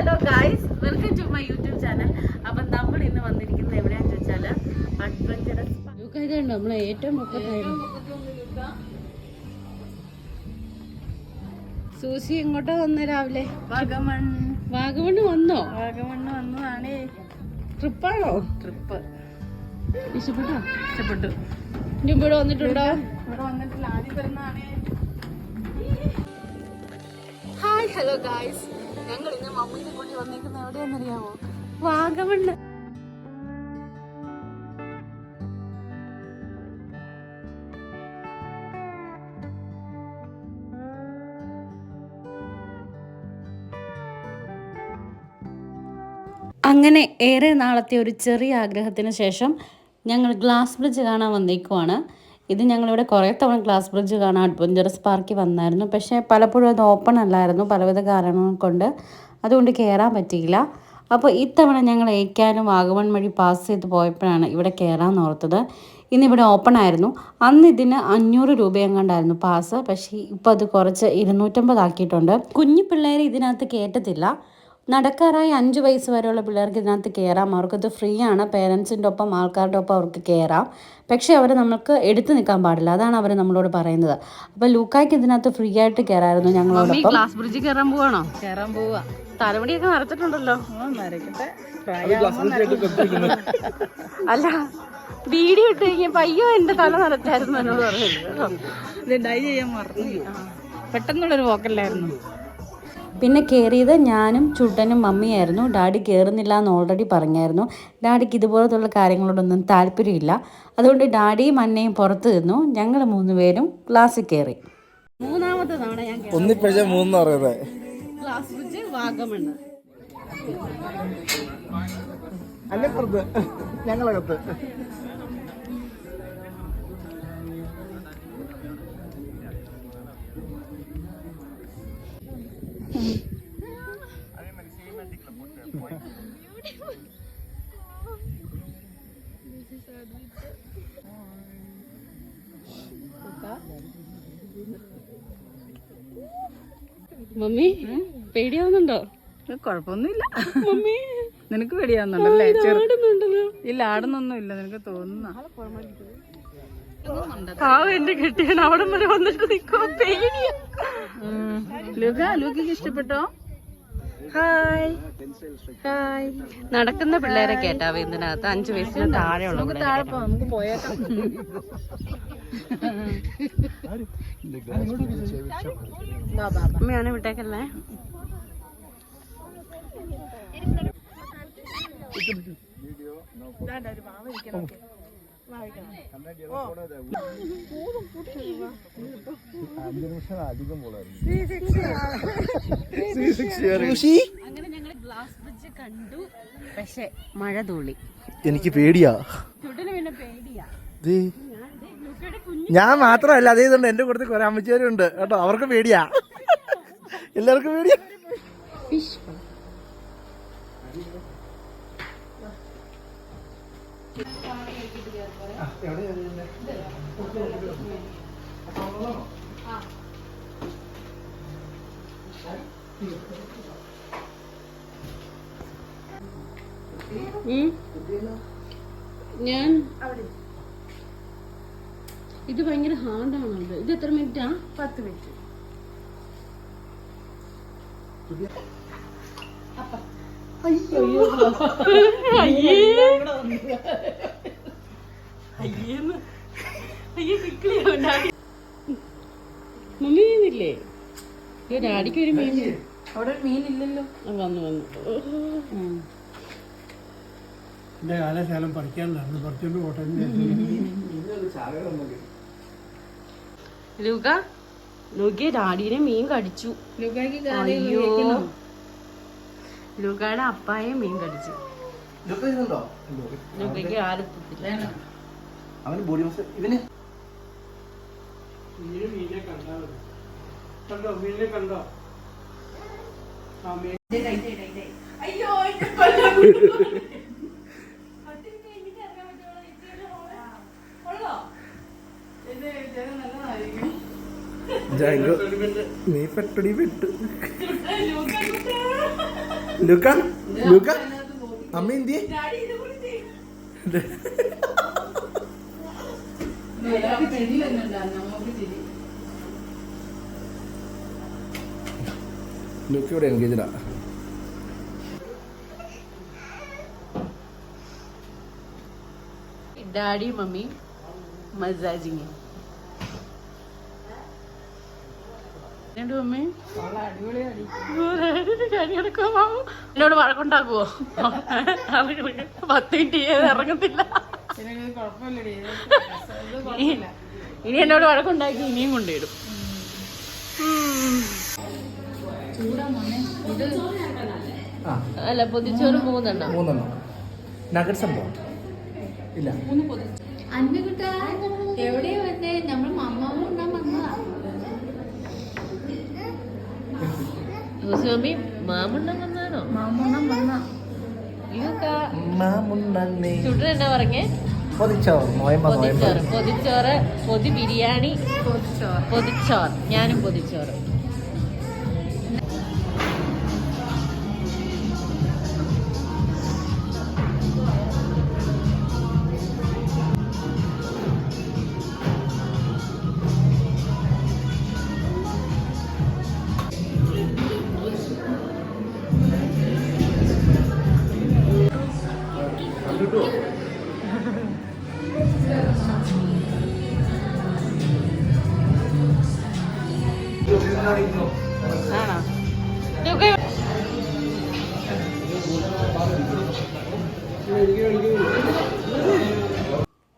Hello guys, welcome to my YouTube channel. അപ്പം നമ്മൾ ഇന്ന് വന്നിരിക്കുന്നത് എവിടെയാണെന്ന് ചോദിച്ചാൽ അഡ്വഞ്ചറസ് ഇതുണ്ട്. നമ്മളെ ഏറ്റവും സൂസി എങ്ങോട്ടാ വന്ന് രാവിലെ? വാഗമണ്ണ് വന്നോ? വാഗമണ്ണ് വന്നതാണേ. ട്രിപ്പാണോ? ട്രിപ്പ് ഇഷ്ടപ്പെട്ടോ? ഇഷ്ടപ്പെട്ടു. ഇനി ഇവിടെ വന്നിട്ടുണ്ടോ? ഇവിടെ വന്നിട്ടില്ല, ആദ്യം വരുന്നതാണേ. ഹായ് ഹലോ ഗായ്സ്, ഞങ്ങൾ ഇന്ന് മമ്മീനെ കൂട്ടി വന്നിരിക്കുന്നത് എവിടെയാണെന്നറിയാമോ? വാഗമണ്ണ്. അങ്ങനെ ഏറെ നാളത്തെ ഒരു ചെറിയ ആഗ്രഹത്തിന് ശേഷം ഞങ്ങൾ ഗ്ലാസ് ബ്രിഡ്ജ് കാണാൻ വന്നേക്കുവാണ്. ഇത് ഞങ്ങളിവിടെ കുറേ തവണ ഗ്ലാസ് ബ്രിഡ്ജ് കാണാൻ അഡ്വഞ്ചറസ് പാർക്കിൽ വന്നായിരുന്നു. പക്ഷേ പലപ്പോഴും അത് ഓപ്പൺ അല്ലായിരുന്നു, പലവിധ കാരണങ്ങൾ കൊണ്ട്. അതുകൊണ്ട് കയറാൻ പറ്റിയില്ല. അപ്പോൾ ഇത്തവണ ഞങ്ങൾ ഏക്കാനും വാഗമൺ വഴി പാസ് ചെയ്ത് പോയപ്പോഴാണ് ഇവിടെ കയറാൻ ഓർത്തത്. ഇന്നിവിടെ ഓപ്പൺ ആയിരുന്നു. അന്ന് ഇതിന് 500 രൂപയെങ്ങാണ്ടായിരുന്നു പാസ്. പക്ഷേ ഇപ്പോൾ അത് കുറച്ച് 250 ആക്കിയിട്ടുണ്ട്. കുഞ്ഞു പിള്ളേരെ ഇതിനകത്ത് കയറ്റത്തില്ല. നടക്കാറായി 5 വയസ്സ് വരെയുള്ള പിള്ളേർക്ക് ഇതിനകത്ത് കയറാം. അവർക്കത് ഫ്രീ ആണ്. പേരൻസിൻ്റെ ഒപ്പം ആൾക്കാരുടെ ഒപ്പം അവർക്ക് കയറാം. പക്ഷേ അവർ നമുക്ക് എടുത്തു നിൽക്കാൻ പാടില്ല. അതാണ് അവർ നമ്മളോട് പറയുന്നത്. അപ്പോൾ ലൂക്കായ്ക്ക് ഇതിനകത്ത് ഫ്രീ ആയിട്ട് കയറായിരുന്നു ഞങ്ങളോടൊപ്പം. ഗ്ലാസ് ബ്രിഡ്ജ് കയറാൻ പോവാണോ? കയറാൻ പോവാ. തലമുടിയൊക്കെ നടത്തിട്ടുണ്ടല്ലോ. അല്ല, വീഡിയോ ഇട്ട് കഴിഞ്ഞപ്പോ അയ്യോ എന്റെ തല നടത്തായിരുന്നു എന്നോട് പറഞ്ഞത്. ഡൈ ചെയ്യാൻ മറന്നു. പെട്ടെന്നുള്ളൊരു പോക്കല്ലായിരുന്നു. പിന്നെ കയറിയത് ഞാനും ചുട്ടനും മമ്മിയായിരുന്നു. ഡാഡി കയറുന്നില്ല എന്ന് ഓൾറെഡി പറഞ്ഞായിരുന്നു. ഡാഡിക്ക് ഇതുപോലത്തുള്ള കാര്യങ്ങളോടൊന്നും താല്പര്യമില്ല. അതുകൊണ്ട് ഡാഡിയും അന്നയും പുറത്ത് നിന്നു. ഞങ്ങൾ 3 പേരും ക്ലാസ്സിൽ കയറി. 3ാമത്തെ തവണ ഞാൻ ഗ്ലാസ് ബ്രിഡ്ജ് വാഗമണ്ണ്. ഞങ്ങളകത്ത് മമ്മി പേടിയാവുന്നുണ്ടോ? കുഴപ്പമൊന്നുമില്ല മമ്മി. നിനക്ക് പേടിയാവുന്നുണ്ടല്ലേ? ഇല്ല, ആടുന്നൊന്നും ഇല്ല. നിനക്ക് തോന്നുന്ന എന്റെ കെട്ടിയാണ് അവിടെ വരെ വന്നിട്ട് നിൽക്കോ. പേടിയാ. ലൂക്കയ്ക്ക് ഇഷ്ടപ്പെട്ടോ? Hi hi. നടക്കുന്ന പിള്ളേരെ കേട്ടാവേ ഇതിനകത്ത് 5 വയസ്സിന് താഴെയുള്ള. നമുക്ക് പോയേക്കാം. അമ്മയാണ് വിട്ടേക്കല്ലേ. അങ്ങനെ ഞങ്ങൾ ഗ്ലാസ് ബ്രിഡ്ജ് കണ്ടു. പക്ഷെ മഴ തുള്ളി. എനിക്ക് പേടിയാ. ചുട്ടിന് പിന്നെ പേടിയാ. ഞാൻ മാത്രമല്ല, അതേതുണ്ട് എന്റെ കൂട്ടത്തിൽ കുറെ അമ്മച്ചേരും ഉണ്ട് കേട്ടോ. അവർക്ക് പേടിയാ. എല്ലാവർക്കും പേടിയാ. ഞാൻ ഇത് ഭയങ്കര ഹാർഡാണോ? ഇത് എത്ര മിനിറ്റാ? 10 മിനിറ്റ്. മമ്മി മീനില്ലേ? ഡാഡിക്ക് ഒരു മീൻ. അവിടെ ഒരു മീനില്ലല്ലോ. വന്നു. എന്റെ കാലശാലം പഠിക്കാനുണ്ടായിരുന്നു. പഠിച്ചോണ്ട് പോട്ടെ. ലൂക്ക ഡാഡിനെ മീൻ കടിച്ചു. ലൂക്കയുടെ അപ്പായെ മീൻ കടിച്ചു. ലൂക്കയ്ക്ക് ആരെത്തില്ല. അവന് ബോഡി മസിൽ ഇവന് മീനെ കണ്ടോ? മീനെ കണ്ടോ? അയ്യോ നീ പെട്ടടി പെട്ടു. ലൂക്ക ലൂക്ക അമ്മ എന്തിയെ ലൂക്ക ഇവിടെ എൻഗേജാ. ഡാഡി മമ്മി മസാജിങ് മമ്മി എന്നോട് വഴക്കുണ്ടാക്കുവോ? 10 മിനിറ്റ് ഇറങ്ങത്തില്ല. ഇനി എന്നോട് വഴക്കുണ്ടാക്കി ഇനിയും കൊണ്ടുവരും. അല്ല പൊതിച്ചോറ് 3 നഗറ്റ്സ് ഉണ്ടോ? ഇല്ല. എവിടെയാ വന്നേ? നമ്മൾ മമ്മ വന്നതാ. മമ്മി മാമുണ്ണം വന്നാണോ? മാമുണ്ണം വന്ന ചുട്ടൻ എന്നാ പറഞ്ഞേ? പൊതിച്ചോറ്, പൊതി ബിരിയാണി, പൊതിച്ചോറ്. ഞാനും പൊതിച്ചോറ്. ആണോ?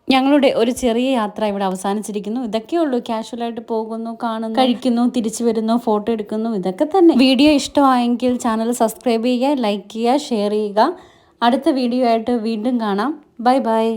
ഞങ്ങളുടെ ഒരു ചെറിയ യാത്ര ഇവിടെ അവസാനിച്ചിരിക്കുന്നു. ഇതൊക്കെയുള്ളൂ. കാഷ്വലായിട്ട് പോകുന്നു, കാണുന്നു, കഴിക്കുന്നു, തിരിച്ചു വരുന്നു, ഫോട്ടോ എടുക്കുന്നു, ഇതൊക്കെ തന്നെ. വീഡിയോ ഇഷ്ടമായെങ്കിൽ ചാനൽ സബ്സ്ക്രൈബ് ചെയ്യുക, ലൈക്ക് ചെയ്യുക, ഷെയർ ചെയ്യുക. അടുത്ത വീഡിയോ ആയിട്ട് വീണ്ടും കാണാം. Bye bye.